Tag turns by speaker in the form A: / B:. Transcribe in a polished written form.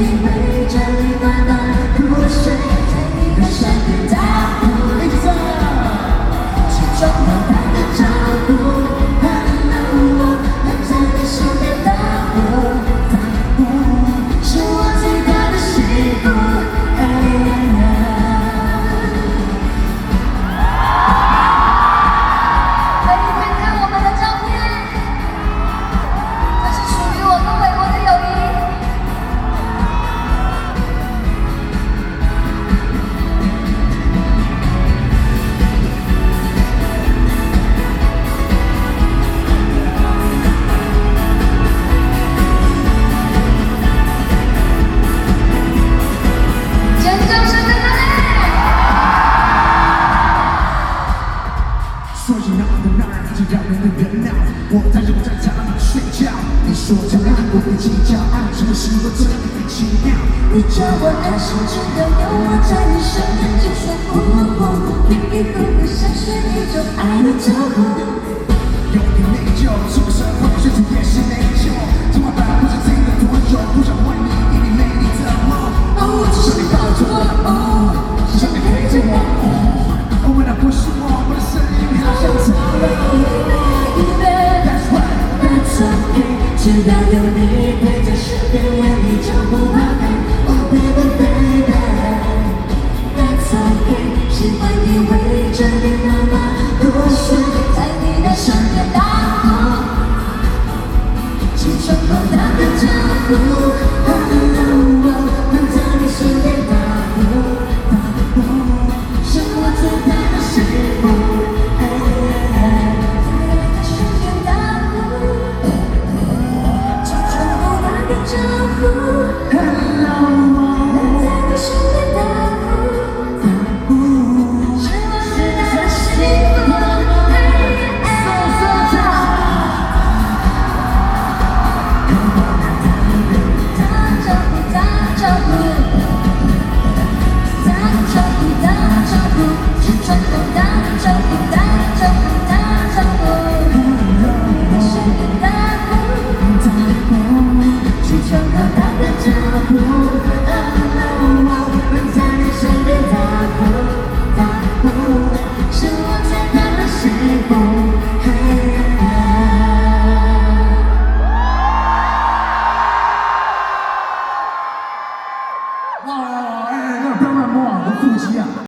A: 你围着你慢慢入睡，在你的身边打呼，起床后打个招呼，我能在你身边打呼，是我最大的幸福。可以看看我们的照片，这是属于我跟伟国的友谊。尖叫声在哪里？
B: 说起闹的闹，自己让人的热闹。我在这在家里睡觉，你说将来不会计较，什么时候这样很奇妙？
A: 你叫我安心，只要有我在你身边，就算呼呼迷迷糊糊想睡一种爱的招呼。
B: 有点内疚，出社会学习也是内疚，怎么办？不知听了多久，不想问你，因为没你的梦。哦，只想你抱着我，哦，只想你陪着我，哦，哦，那不是我，我的声音好像吵了。
A: That's right, that's okay， 只要有你陪在身边，为你就不怕累。Oh baby baby, that's okay， 喜欢你围着你慢慢入睡，在你的身边打呼，起床后打个招呼，能在你身边打呼，是我最大的幸福。招呼。